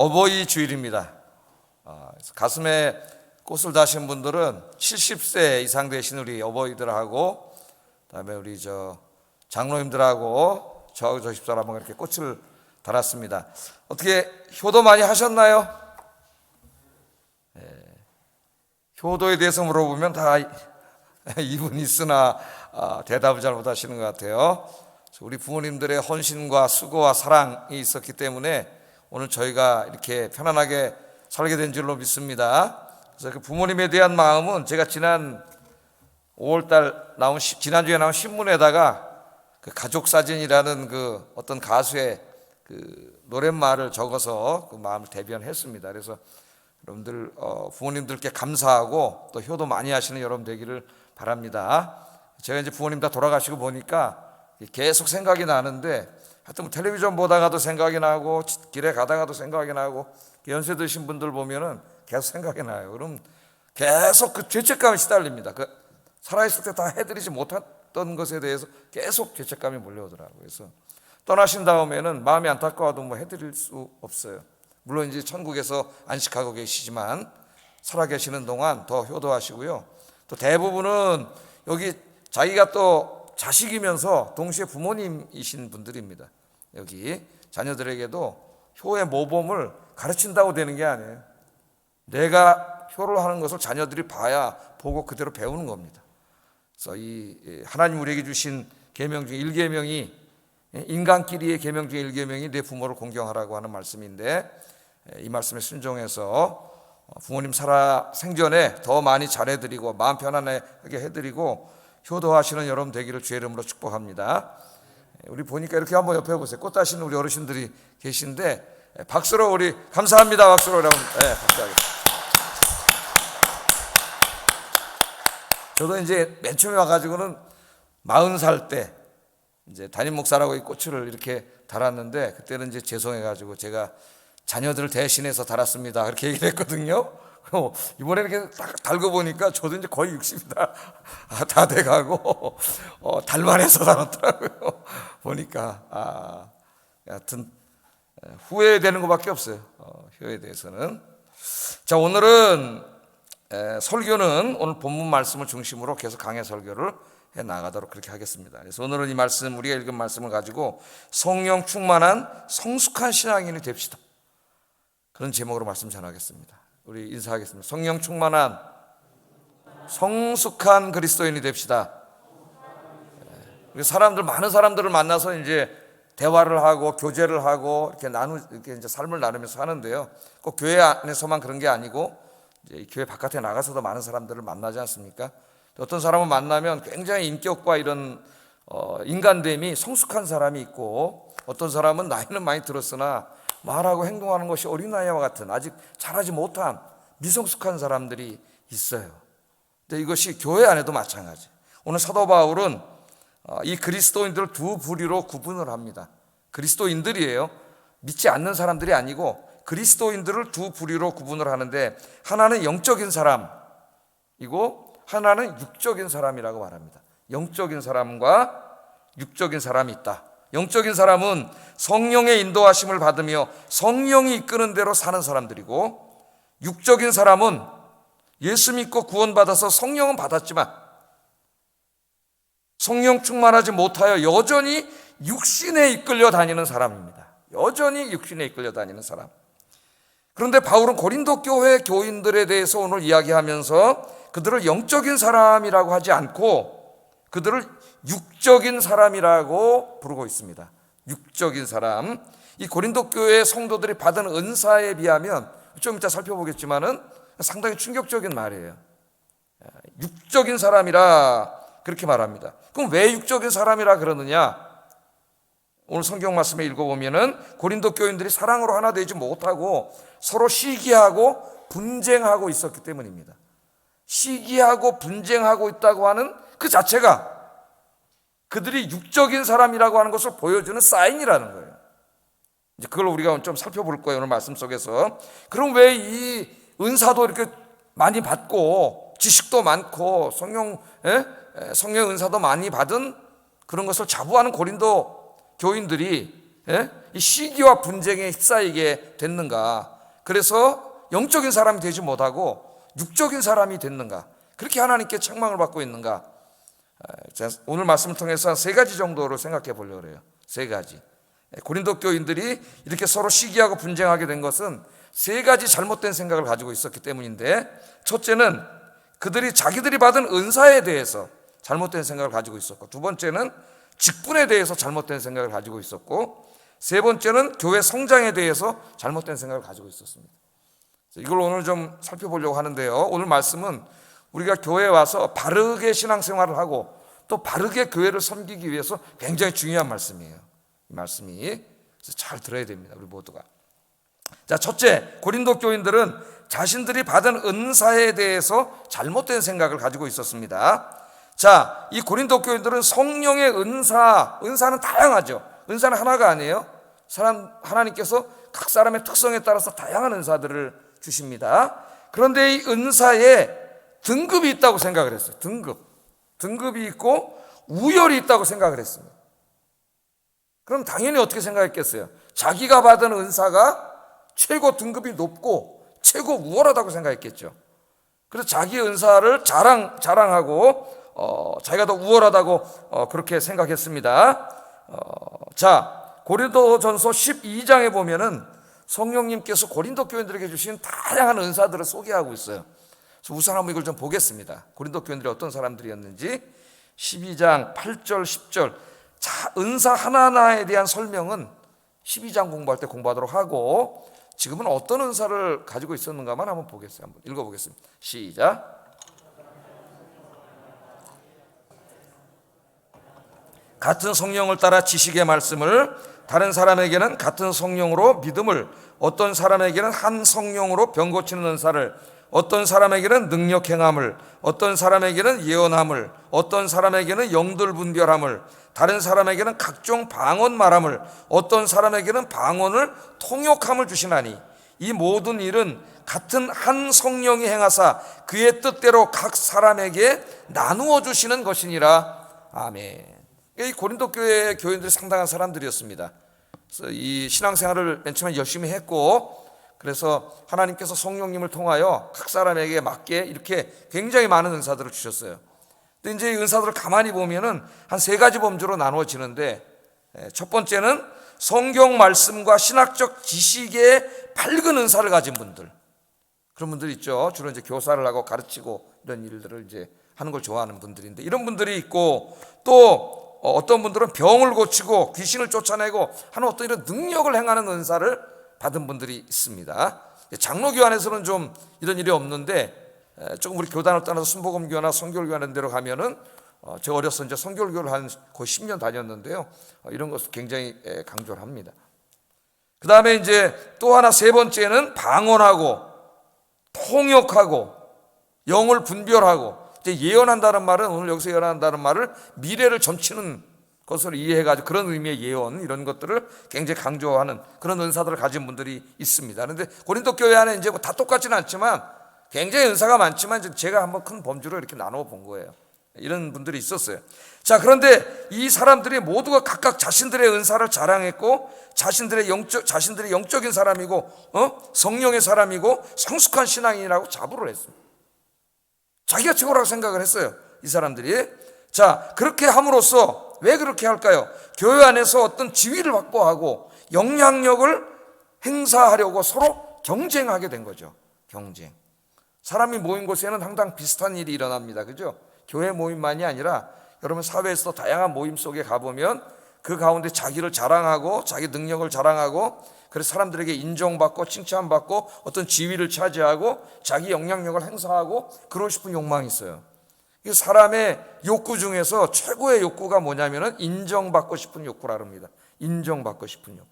어버이 주일입니다. 가슴에 꽃을 다신 분들은 70세 이상 되신 우리 어버이들하고, 그다음에 우리 장로님들하고 저 집사람하고 이렇게 꽃을 달았습니다. 어떻게 효도 많이 하셨나요? 효도에 대해서 물어보면 다 이분 있으나 대답을 잘 못하시는 것 같아요. 우리 부모님들의 헌신과 수고와 사랑이 있었기 때문에 오늘 저희가 이렇게 편안하게 살게 된 줄로 믿습니다. 그래서 그 부모님에 대한 마음은 제가 지난 5월달 지난주에 나온 신문에다가 그 가족 사진이라는 그 어떤 가수의 그 노랫말을 적어서 그 마음을 대변했습니다. 그래서 여러분들 부모님들께 감사하고 또 효도 많이 하시는 여러분 되기를 바랍니다. 제가 이제 부모님 다 돌아가시고 보니까 계속 생각이 나는데, 하여튼 뭐 텔레비전 보다가도 생각이 나고 길에 가다가도 생각이 나고, 연세 드신 분들 보면은 계속 생각이 나요. 그럼 계속 그 죄책감에 시달립니다. 그 살아있을 때 다 해드리지 못했던 것에 대해서 계속 죄책감이 몰려오더라고요. 그래서 떠나신 다음에는 마음이 안타까워도 뭐 해드릴 수 없어요. 물론 이제 천국에서 안식하고 계시지만 살아계시는 동안 더 효도하시고요. 또 대부분은 여기 자기가 또 자식이면서 동시에 부모님이신 분들입니다. 여기 자녀들에게도 효의 모범을 가르친다고 되는 게 아니에요. 내가 효를 하는 것을 자녀들이 봐야 보고 그대로 배우는 겁니다. 그래서 이 하나님 우리에게 주신 계명 중 1계명이, 인간끼리의 계명 중 1계명이 내 부모를 공경하라고 하는 말씀인데, 이 말씀에 순종해서 부모님 생전에 더 많이 잘해드리고 마음 편안하게 해드리고 효도하시는 여러분 되기를 주의 이름으로 축복합니다. 우리 보니까 이렇게 한번 옆에 보세요. 꽃 다시는 우리 어르신들이 계신데, 박수로 우리 감사합니다. 박수로 여러분, 박수하겠습니다. 저도 이제 맨 처음에 와가지고는 40살 때 이제 담임 목사라고 이 꽃을 이렇게 달았는데, 그때는 이제 죄송해가지고 제가 자녀들을 대신해서 달았습니다 그렇게 얘기를 했거든요. 이번에 이렇게 딱 달고 보니까 저도 이제 거의 60이 다 돼가고 달만해서 달았더라고요. 보니까 여하튼 후회되는 것밖에 없어요. 효에 대해서는. 자, 오늘은 설교는 오늘 본문 말씀을 중심으로 계속 강해 설교를 해 나가도록 그렇게 하겠습니다. 그래서 오늘은 이 말씀, 우리가 읽은 말씀을 가지고 성령 충만한 성숙한 신앙인이 됩시다, 그런 제목으로 말씀 전하겠습니다. 우리 인사하겠습니다. 성령 충만한 성숙한 그리스도인이 됩시다. 많은 사람들을 만나서 이제 대화를 하고 교제를 하고 이렇게 이제 삶을 나누면서 하는데요. 꼭 교회 안에서만 그런 게 아니고 이제 교회 바깥에 나가서도 많은 사람들을 만나지 않습니까? 어떤 사람을 만나면 굉장히 인격과 이런 인간됨이 성숙한 사람이 있고, 어떤 사람은 나이는 많이 들었으나 말하고 행동하는 것이 어린아이와 같은 아직 자라지 못한 미성숙한 사람들이 있어요. 근데 이것이 교회 안에도 마찬가지. 오늘 사도 바울은 이 그리스도인들을 두 부류로 구분을 합니다. 그리스도인들이에요. 믿지 않는 사람들이 아니고 그리스도인들을 두 부류로 구분을 하는데, 하나는 영적인 사람이고 하나는 육적인 사람이라고 말합니다. 영적인 사람과 육적인 사람이 있다. 영적인 사람은 성령의 인도하심을 받으며 성령이 이끄는 대로 사는 사람들이고, 육적인 사람은 예수 믿고 구원받아서 성령은 받았지만 성령 충만하지 못하여 여전히 육신에 이끌려 다니는 사람입니다. 여전히 육신에 이끌려 다니는 사람. 그런데 바울은 고린도 교회 교인들에 대해서 오늘 이야기하면서 그들을 영적인 사람이라고 하지 않고 그들을 육적인 사람이라고 부르고 있습니다. 육적인 사람. 이 고린도 교회 성도들이 받은 은사에 비하면 좀 이따 살펴보겠지만은 상당히 충격적인 말이에요. 육적인 사람이라 그렇게 말합니다. 그럼 왜 육적인 사람이라 그러느냐? 오늘 성경 말씀에 읽어보면은 고린도 교인들이 사랑으로 하나 되지 못하고 서로 시기하고 분쟁하고 있었기 때문입니다. 시기하고 분쟁하고 있다고 하는 그 자체가 그들이 육적인 사람이라고 하는 것을 보여주는 사인이라는 거예요. 이제 그걸 우리가 좀 살펴볼 거예요, 오늘 말씀 속에서. 그럼 왜 이 은사도 이렇게 많이 받고 지식도 많고 성령 은사도 많이 받은 그런 것을 자부하는 고린도 교인들이 이 시기와 분쟁에 휩싸이게 됐는가? 그래서 영적인 사람이 되지 못하고 육적인 사람이 됐는가? 그렇게 하나님께 책망을 받고 있는가? 오늘 말씀을 통해서 한 3가지 정도로 생각해 보려고 해요. 3가지. 고린도 교인들이 이렇게 서로 시기하고 분쟁하게 된 것은 3가지 잘못된 생각을 가지고 있었기 때문인데, 첫째는 그들이 자기들이 받은 은사에 대해서 잘못된 생각을 가지고 있었고, 2번째는 직분에 대해서 잘못된 생각을 가지고 있었고, 3번째는 교회 성장에 대해서 잘못된 생각을 가지고 있었습니다. 이걸 오늘 좀 살펴보려고 하는데요, 오늘 말씀은 우리가 교회에 와서 바르게 신앙생활을 하고 또 바르게 교회를 섬기기 위해서 굉장히 중요한 말씀이에요. 이 말씀이 잘 들어야 됩니다, 우리 모두가. 자, 첫째, 고린도 교인들은 자신들이 받은 은사에 대해서 잘못된 생각을 가지고 있었습니다. 자, 이 고린도 교인들은 성령의 은사는 다양하죠. 은사는 하나가 아니에요. 하나님께서 각 사람의 특성에 따라서 다양한 은사들을 주십니다. 그런데 이 은사에 등급이 있다고 생각을 했어요. 등급이 있고 우열이 있다고 생각을 했습니다. 그럼 당연히 어떻게 생각했겠어요? 자기가 받은 은사가 최고 등급이 높고 최고 우월하다고 생각했겠죠. 그래서 자기의 은사를 자랑하고 자기가 더 우월하다고 그렇게 생각했습니다. 자, 고린도전서 12장에 보면은 성령님께서 고린도 교인들에게 주신 다양한 은사들을 소개하고 있어요. 그래서 우선 한번 이걸 좀 보겠습니다. 고린도 교인들이 어떤 사람들이었는지. 12장 8절 10절. 자, 은사 하나하나에 대한 설명은 12장 공부할 때 공부하도록 하고, 지금은 어떤 은사를 가지고 있었는가만 한번 보겠어요. 한번 읽어보겠습니다. 시작. 같은 성령을 따라 지식의 말씀을, 다른 사람에게는 같은 성령으로 믿음을, 어떤 사람에게는 한 성령으로 병 고치는 은사를, 어떤 사람에게는 능력 행함을, 어떤 사람에게는 예언함을, 어떤 사람에게는 영들 분별함을, 다른 사람에게는 각종 방언 말함을, 어떤 사람에게는 방언을 통역함을 주시나니, 이 모든 일은 같은 한 성령이 행하사 그의 뜻대로 각 사람에게 나누어 주시는 것이니라. 아멘. 이 고린도 교회 교인들이 상당한 사람들이었습니다. 그래서 이 신앙생활을 맨 처음에 열심히 했고, 그래서 하나님께서 성령님을 통하여 각 사람에게 맞게 이렇게 굉장히 많은 은사들을 주셨어요. 근데 이제 이 은사들을 가만히 보면은 한 3가지 범주로 나누어지는데, 첫 번째는 성경 말씀과 신학적 지식에 밝은 은사를 가진 분들, 그런 분들이 있죠. 주로 이제 교사를 하고 가르치고 이런 일들을 이제 하는 걸 좋아하는 분들인데, 이런 분들이 있고, 또 어떤 분들은 병을 고치고 귀신을 쫓아내고 하는 어떤 이런 능력을 행하는 은사를 받은 분들이 있습니다. 장로교 안에서는 좀 이런 일이 없는데, 조금 우리 교단을 떠나서 순복음교나 성결교 하는 데로 가면은, 제가 어렸을 때 이제 성결교를 한 거의 10년 다녔는데요, 이런 것을 굉장히 강조를 합니다. 그 다음에 이제 또 하나, 3번째는 방언하고 통역하고 영을 분별하고, 이제 예언한다는 말은, 오늘 여기서 예언한다는 말을 미래를 점치는 것을 이해해가지고 그런 의미의 예언, 이런 것들을 굉장히 강조하는 그런 은사들을 가진 분들이 있습니다. 그런데 고린도 교회 안에 이제 다 똑같지는 않지만 굉장히 은사가 많지만, 제가 한번 큰 범주로 이렇게 나눠 본 거예요. 이런 분들이 있었어요. 자, 그런데 이 사람들이 모두가 각각 자신들의 은사를 자랑했고, 자신들의 영적인 사람이고, 성령의 사람이고 성숙한 신앙인이라고 자부를 했습니다. 자기가 최고라고 생각을 했어요, 이 사람들이. 자, 그렇게 함으로써 왜 그렇게 할까요? 교회 안에서 어떤 지위를 확보하고 영향력을 행사하려고 서로 경쟁하게 된 거죠. 경쟁. 사람이 모인 곳에는 항상 비슷한 일이 일어납니다. 그죠? 교회 모임만이 아니라 여러분 사회에서 다양한 모임 속에 가보면 그 가운데 자기를 자랑하고 자기 능력을 자랑하고, 그래서 사람들에게 인정받고 칭찬받고 어떤 지위를 차지하고 자기 영향력을 행사하고 그러고 싶은 욕망이 있어요. 이 사람의 욕구 중에서 최고의 욕구가 뭐냐면은 인정받고 싶은 욕구라 합니다. 인정받고 싶은 욕구.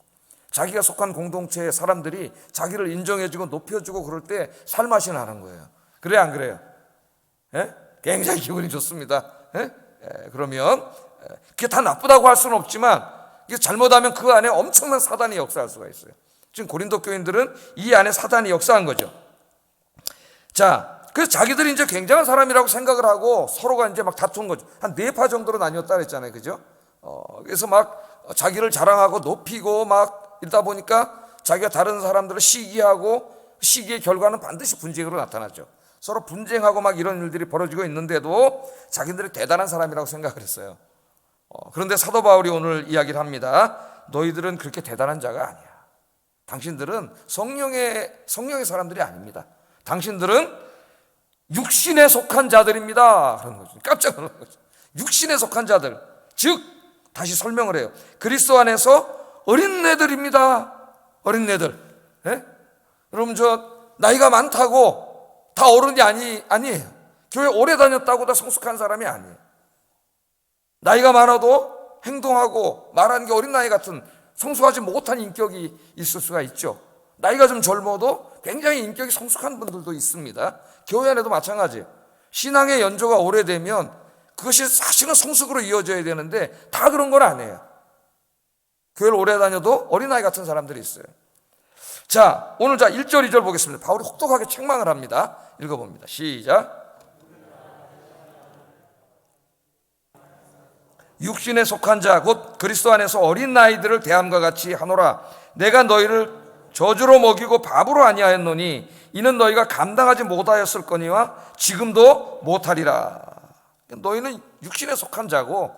자기가 속한 공동체의 사람들이 자기를 인정해주고 높여주고 그럴 때 살맛이 나는 거예요. 그래요, 안 그래요? 굉장히 기분이 좋습니다. 그러면 그게 다 나쁘다고 할 수는 없지만, 이게 잘못하면 그 안에 엄청난 사단이 역사할 수가 있어요. 지금 고린도 교인들은 이 안에 사단이 역사한 거죠. 자, 그래서 자기들이 이제 굉장한 사람이라고 생각을 하고 서로가 이제 막 다툰 거죠. 한 4파 정도로 나뉘었다 그랬잖아요. 그죠? 그래서 막 자기를 자랑하고 높이고 막 이러다 보니까 자기가 다른 사람들을 시기하고 시기의 결과는 반드시 분쟁으로 나타나죠. 서로 분쟁하고 막 이런 일들이 벌어지고 있는데도 자기들이 대단한 사람이라고 생각을 했어요. 그런데 사도 바울이 오늘 이야기를 합니다. 너희들은 그렇게 대단한 자가 아니야. 당신들은 성령의 사람들이 아닙니다. 당신들은 육신에 속한 자들입니다. 그런 거죠. 깜짝 놀란 거죠. 육신에 속한 자들, 즉 다시 설명을 해요. 그리스도 안에서 어린애들입니다. 어린애들. 예? 여러분, 저 나이가 많다고 다 어른이 아니에요. 교회 오래 다녔다고 다 성숙한 사람이 아니에요. 나이가 많아도 행동하고 말하는 게 어린 나이 같은 성숙하지 못한 인격이 있을 수가 있죠. 나이가 좀 젊어도 굉장히 인격이 성숙한 분들도 있습니다. 교회 안에도 마찬가지예요. 신앙의 연조가 오래되면 그것이 사실은 성숙으로 이어져야 되는데 다 그런 건 아니에요. 교회를 오래 다녀도 어린아이 같은 사람들이 있어요. 자, 오늘 1절 2절 보겠습니다. 바울이 혹독하게 책망을 합니다. 읽어봅니다. 시작. 육신에 속한 자 곧 그리스도 안에서 어린 아이들을 대함과 같이 하노라. 내가 너희를 저주로 먹이고 밥으로 아니하였노니 이는 너희가 감당하지 못하였을 거니와 지금도 못하리라. 너희는 육신에 속한 자고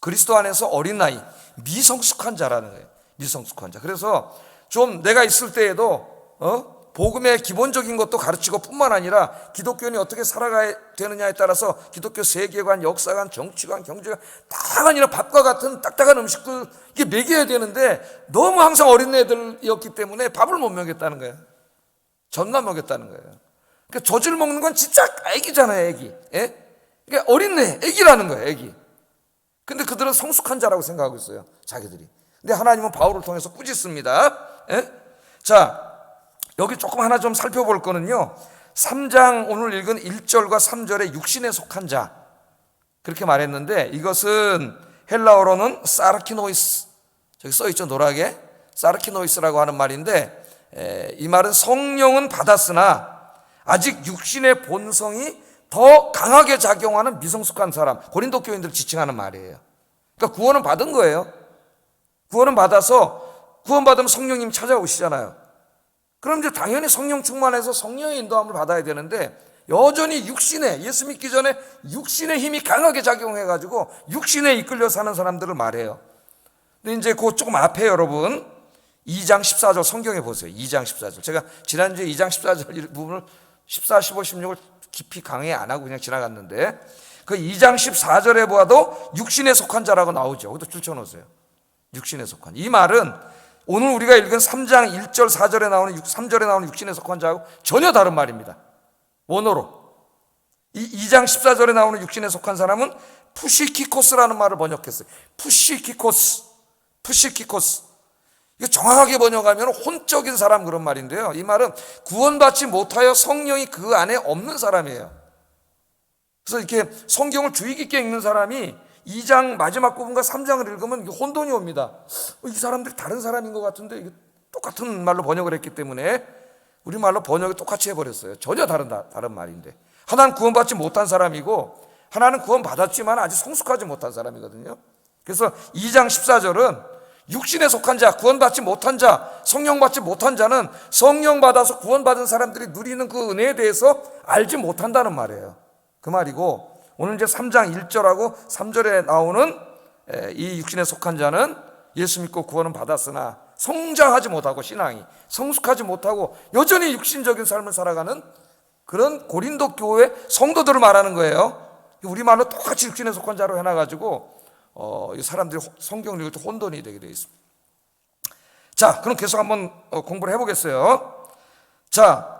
그리스도 안에서 어린 아이, 미성숙한 자라는 거예요. 미성숙한 자. 그래서 좀 내가 있을 때에도 복음의 기본적인 것도 가르치고 뿐만 아니라 기독교인이 어떻게 살아가야 되느냐에 따라서 기독교 세계관, 역사관, 정치관, 경제관 다가 아니라 밥과 같은 딱딱한 음식들 이게 먹여야 되는데 너무 항상 어린애들이었기 때문에 밥을 못 먹였다는 거예요. 젖만 먹였다는 거예요. 그러니까 젖을 먹는 건 진짜 애기잖아요, 애기. 예? 그러니까 어린애, 애기라는 거예요, 애기. 근데 그들은 성숙한 자라고 생각하고 있어요, 자기들이. 근데 하나님은 바울을 통해서 꾸짖습니다. 예? 자, 여기 조금 하나 좀 살펴볼 거는요, 3장 오늘 읽은 1절과 3절에 육신에 속한 자 그렇게 말했는데 이것은 헬라어로는 사르키노이스, 저기 써있죠, 노랗게 사르키노이스라고 하는 말인데 이 말은 성령은 받았으나 아직 육신의 본성이 더 강하게 작용하는 미성숙한 사람, 고린도 교인들을 지칭하는 말이에요. 그러니까 구원은 받은 거예요. 구원은 받아서 구원받으면 성령님 찾아오시잖아요. 그럼 이제 당연히 성령 충만해서 성령의 인도함을 받아야 되는데 여전히 육신에, 예수 믿기 전에 육신의 힘이 강하게 작용해가지고 육신에 이끌려 사는 사람들을 말해요. 근데 이제 그 조금 앞에 여러분 2장 14절 성경에 보세요. 2장 14절. 제가 지난주에 2장 14절 부분을 14, 15, 16을 깊이 강의 안 하고 그냥 지나갔는데 그 2장 14절에 보아도 육신에 속한 자라고 나오죠. 거기도 줄쳐놓으세요. 육신에 속한. 이 말은 오늘 우리가 읽은 3장 1절 4절에 나오는 3절에 나오는 육신에 속한 자하고 전혀 다른 말입니다. 원어로. 이 2장 14절에 나오는 육신에 속한 사람은 푸시키코스라는 말을 번역했어요. 푸시키코스. 이거 정확하게 번역하면 혼적인 사람 그런 말인데요. 이 말은 구원받지 못하여 성령이 그 안에 없는 사람이에요. 그래서 이렇게 성경을 주의 깊게 읽는 사람이 2장 마지막 부분과 3장을 읽으면 혼돈이 옵니다. 이 사람들이 다른 사람인 것 같은데 이게 똑같은 말로 번역을 했기 때문에 우리말로 번역을 똑같이 해버렸어요. 전혀 다른 말인데 하나는 구원받지 못한 사람이고 하나는 구원받았지만 아직 성숙하지 못한 사람이거든요. 그래서 2장 14절은 육신에 속한 자, 구원받지 못한 자, 성령 받지 못한 자는 성령 받아서 구원받은 사람들이 누리는 그 은혜에 대해서 알지 못한다는 말이에요. 그 말이고 오늘 이제 3장 1절하고 3절에 나오는 이 육신에 속한 자는 예수 믿고 구원은 받았으나 성장하지 못하고 신앙이 성숙하지 못하고 여전히 육신적인 삶을 살아가는 그런 고린도 교회 성도들을 말하는 거예요. 우리말로 똑같이 육신에 속한 자로 해놔가지고 이 사람들이 성경을 읽을 때 혼돈이 되게 되어 있습니다. 자, 그럼 계속 한번 공부를 해보겠어요. 자,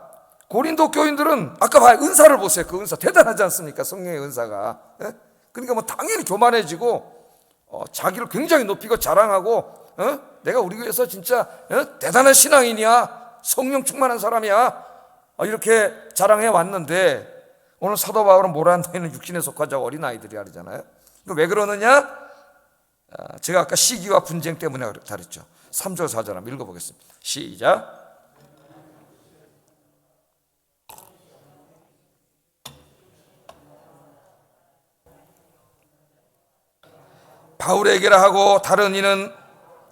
고린도 교인들은 아까 봐요. 은사를 보세요. 그 은사 대단하지 않습니까? 성령의 은사가. 예? 그러니까 뭐 당연히 교만해지고 자기를 굉장히 높이고 자랑하고 내가 우리 교회에서 진짜 대단한 신앙인이야, 성령 충만한 사람이야, 이렇게 자랑해 왔는데 오늘 사도 바울은 뭐라 너희는 육신에 속한 자 어린아이들이야 그러잖아요. 왜 그러느냐? 제가 아까 시기와 분쟁 때문에 다랬죠. 3절 4절 한번 읽어보겠습니다. 시작. 바울에게라 하고 다른 이는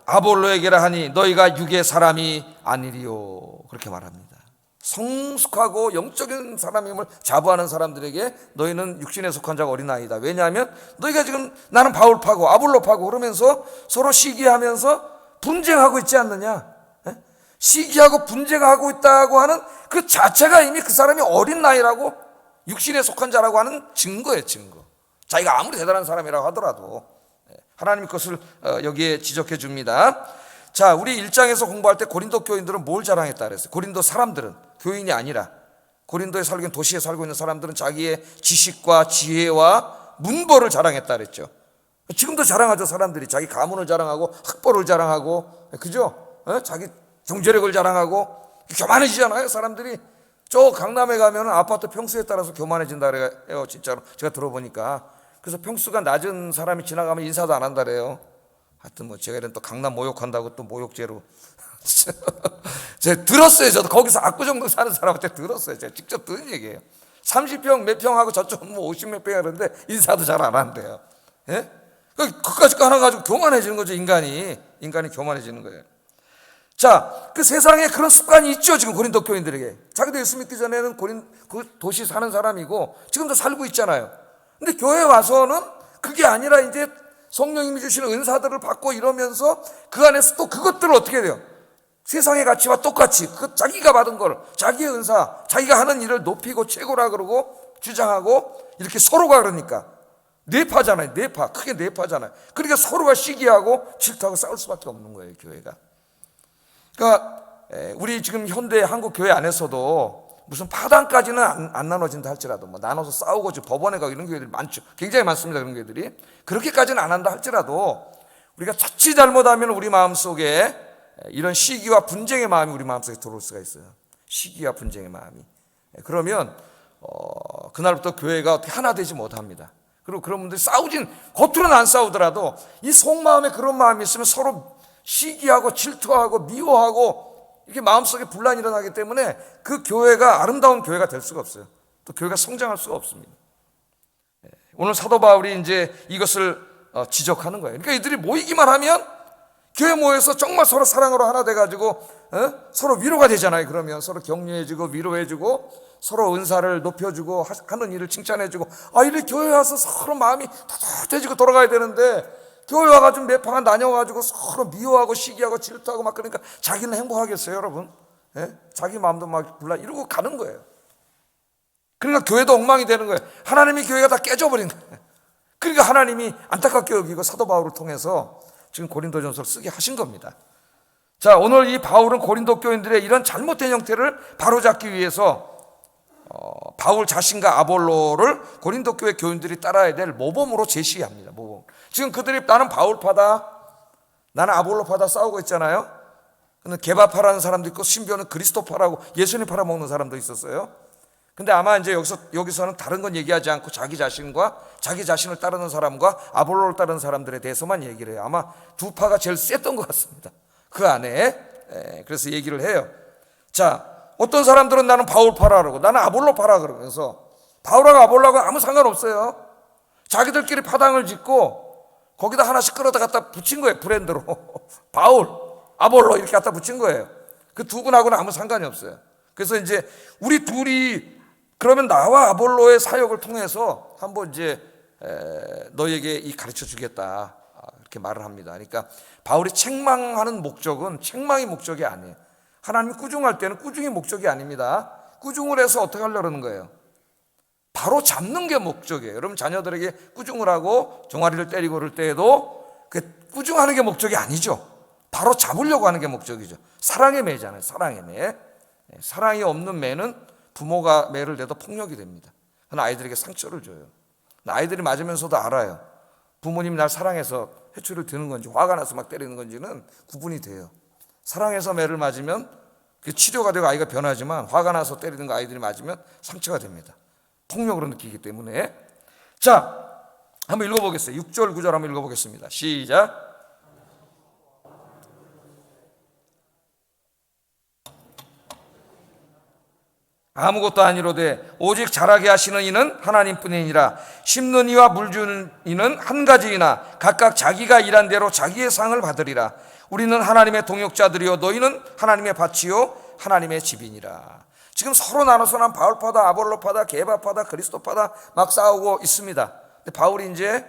아볼로에게라 하니 너희가 육의 사람이 아니리요. 그렇게 말합니다. 성숙하고 영적인 사람임을 자부하는 사람들에게 너희는 육신에 속한 자가 어린아이다. 왜냐하면 너희가 지금 나는 바울파고 아볼로파고 그러면서 서로 시기하면서 분쟁하고 있지 않느냐. 시기하고 분쟁하고 있다고 하는 그 자체가 이미 그 사람이 어린 나이라고, 육신에 속한 자라고 하는 증거예요. 증거. 자기가 아무리 대단한 사람이라고 하더라도 하나님이 그것을 여기에 지적해 줍니다. 자, 우리 1장에서 공부할 때 고린도 교인들은 뭘 자랑했다 그랬어요? 고린도 사람들은, 교인이 아니라 고린도에 살고 있는, 도시에 살고 있는 사람들은 자기의 지식과 지혜와 문벌을 자랑했다 그랬죠. 지금도 자랑하죠. 사람들이 자기 가문을 자랑하고 학벌을 자랑하고, 그죠? 자기 경제력을 자랑하고 교만해지잖아요. 사람들이 저 강남에 가면 아파트 평수에 따라서 교만해진다 그래요. 진짜로 제가 들어보니까. 그래서 평수가 낮은 사람이 지나가면 인사도 안 한다 그래요. 하여튼 뭐 제가 이런 또 강남 모욕한다고 또 모욕죄로 제가 들었어요. 저도 거기서 압구정동 사는 사람한테 들었어요. 제가 직접 들은 얘기예요. 30평 몇 평하고 저쪽은 뭐 50몇 평 하는데 인사도 잘 안 한대요. 예? 그까짓 거 하나 가지고 교만해지는 거죠. 인간이 교만해지는 거예요. 자, 그 세상에 그런 습관이 있죠. 지금 고린도 교인들에게. 자기도 예수 믿기 전에는 그 도시 사는 사람이고 지금도 살고 있잖아요. 근데 교회 와서는 그게 아니라 이제 성령님이 주시는 은사들을 받고 이러면서 그 안에서 또 그것들을 어떻게 돼요? 세상의 가치와 똑같이 자기가 받은 걸, 자기의 은사, 자기가 하는 일을 높이고 최고라 그러고 주장하고 이렇게 서로가 그러니까 뇌파잖아요. 뇌파. 크게 뇌파잖아요. 그러니까 서로가 시기하고 질투하고 싸울 수밖에 없는 거예요. 교회가. 그러니까 우리 지금 현대 한국 교회 안에서도 무슨 파당까지는 안 나눠진다 할지라도 뭐 나눠서 싸우고 법원에 가고 이런 교회들이 많죠. 굉장히 많습니다. 그런 교회들이. 그렇게까지는 안 한다 할지라도 우리가 자칫 잘못하면 우리 마음속에 이런 시기와 분쟁의 마음이 우리 마음속에 들어올 수가 있어요. 시기와 분쟁의 마음이. 그러면 그날부터 교회가 어떻게 하나 되지 못합니다. 그리고 그런 분들이 겉으로는 안 싸우더라도 이 속마음에 그런 마음이 있으면 서로 시기하고 질투하고 미워하고 이렇게 마음속에 분란이 일어나기 때문에 그 교회가 아름다운 교회가 될 수가 없어요. 또 교회가 성장할 수가 없습니다. 오늘 사도 바울이 이제 이것을 지적하는 거예요. 그러니까 이들이 모이기만 하면 교회 모여서 정말 서로 사랑으로 하나 돼가지고 서로 위로가 되잖아요. 그러면 서로 격려해주고 위로해주고 서로 은사를 높여주고 하는 일을 칭찬해주고 이렇게 교회 와서 서로 마음이 따뜻해지고 돌아가야 되는데 교회 와가지고 매파가 나뉘어가지고 서로 미워하고 시기하고 질투하고 막 그러니까 자기는 행복하겠어요, 여러분? 자기 마음도 막 불나 이러고 가는 거예요. 그러니까 교회도 엉망이 되는 거예요. 하나님이 교회가 다 깨져버린 거예요. 그러니까 하나님이 안타깝게 여기고 사도 바울을 통해서 지금 고린도전서를 쓰게 하신 겁니다. 자, 오늘 이 바울은 고린도 교인들의 이런 잘못된 형태를 바로잡기 위해서 바울 자신과 아볼로를 고린도 교회 교인들이 따라야 될 모범으로 제시합니다. 모범. 지금 그들이 나는 바울파다, 나는 아볼로파다 싸우고 있잖아요. 근데 게바파라는 사람도 있고 심지어는 그리스도파라고 예수님 팔아먹는 사람도 있었어요. 근데 아마 이제 여기서는 다른 건 얘기하지 않고 자기 자신과 자기 자신을 따르는 사람과 아볼로를 따르는 사람들에 대해서만 얘기를 해요. 아마 두 파가 제일 셌던 것 같습니다. 그 안에. 그래서 얘기를 해요. 자, 어떤 사람들은 나는 바울파라 그러고 나는 아볼로파라 그러면서 바울하고 아볼로하고 아무 상관없어요. 자기들끼리 파당을 짓고 거기다 하나씩 끌어다 갖다 붙인 거예요. 브랜드로. 바울, 아볼로 이렇게 갖다 붙인 거예요. 그 두 분하고는 아무 상관이 없어요. 그래서 이제 우리 둘이 그러면 나와 아볼로의 사역을 통해서 한번 이제 너에게 이 가르쳐 주겠다 이렇게 말을 합니다. 그러니까 바울이 책망하는 목적은 책망이 목적이 아니에요. 하나님이 꾸중할 때는 꾸중이 목적이 아닙니다. 꾸중을 해서 어떻게 하려는 거예요? 바로 잡는 게 목적이에요. 여러분 자녀들에게 꾸중을 하고 종아리를 때리고 그럴 때에도 그 꾸중하는 게 목적이 아니죠. 바로 잡으려고 하는 게 목적이죠. 사랑의 매잖아요. 사랑의 매. 사랑이 없는 매는 부모가 매를 내도 폭력이 됩니다. 그건 아이들에게 상처를 줘요. 아이들이 맞으면서도 알아요. 부모님이 날 사랑해서 회초리를 드는 건지 화가 나서 막 때리는 건지는 구분이 돼요. 사랑해서 매를 맞으면 그 치료가 되고 아이가 변하지만 화가 나서 때리는 거 아이들이 맞으면 상처가 됩니다. 폭력으로 느끼기 때문에. 자, 한번 읽어보겠어요. 6절 9절 한번 읽어보겠습니다. 시작. 아무것도 아니로되 오직 자라게 하시는 이는 하나님뿐이니라. 심는 이와 물 주는 이는 한 가지이나 각각 자기가 일한 대로 자기의 상을 받으리라. 우리는 하나님의 동역자들이요 너희는 하나님의 밭이요 하나님의 집이니라. 지금 서로 나눠서 난 바울파다, 아볼로파다, 게바파다, 그리스도파다 막 싸우고 있습니다. 근데 바울이 이제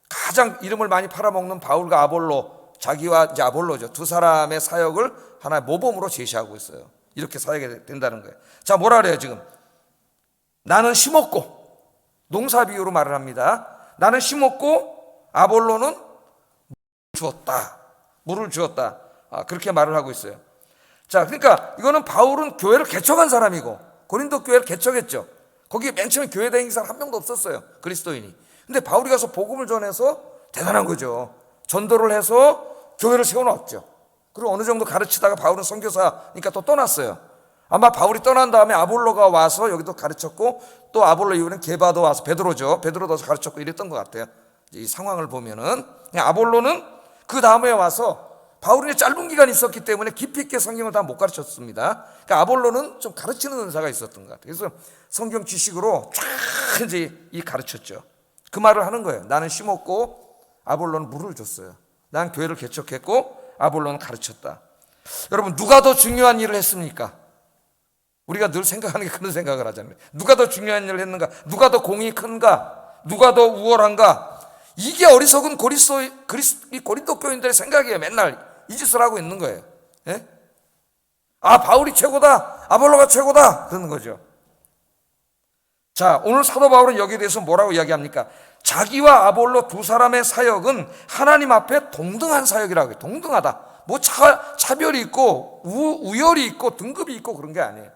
가장 이름을 많이 팔아먹는 바울과 아볼로, 자기와 이제 아볼로죠. 두 사람의 사역을 하나의 모범으로 제시하고 있어요. 이렇게 사역이 된다는 거예요. 자, 뭐라 그래요 지금? 나는 심었고, 농사 비유로 말을 합니다. 나는 심었고 아볼로는 물을 주었다. 그렇게 말을 하고 있어요. 자, 그러니까 이거는 바울은 교회를 개척한 사람이고 고린도 교회를 개척했죠. 거기에 맨 처음에 교회 다니는 사람 한 명도 없었어요, 그리스도인이. 근데 바울이 가서 복음을 전해서 대단한 거죠. 전도를 해서 교회를 세워놨죠. 그리고 어느 정도 가르치다가 바울은 선교사니까 또 떠났어요. 아마 바울이 떠난 다음에 아볼로가 와서 여기도 가르쳤고, 또 아볼로 이후에는 게바도 와서, 베드로도 와서 가르쳤고 이랬던 것 같아요. 이 상황을 보면은 아볼로는 그 다음에 와서 바울이 짧은 기간 있었기 때문에 깊이 있게 성경을 다 못 가르쳤습니다. 그러니까 아볼로는 좀 가르치는 은사가 있었던 것 같아요. 그래서 성경 지식으로 쫙 이제 가르쳤죠. 그 말을 하는 거예요. 나는 심었고 아볼로는 물을 줬어요. 난 교회를 개척했고 아볼로는 가르쳤다. 여러분, 누가 더 중요한 일을 했습니까? 우리가 늘 생각하는 게 그런 생각을 하잖아요. 누가 더 중요한 일을 했는가? 누가 더 공이 큰가? 누가 더 우월한가? 이게 어리석은 고린도 교인들의 생각이에요. 맨날 이 짓을 하고 있는 거예요. 예? 바울이 최고다, 아볼로가 최고다, 그러는 거죠. 자, 오늘 사도 바울은 여기에 대해서 뭐라고 이야기합니까? 자기와 아볼로 두 사람의 사역은 하나님 앞에 동등한 사역이라고 해요. 동등하다. 뭐 차별이 있고 우열이 있고 등급이 있고 그런 게 아니에요.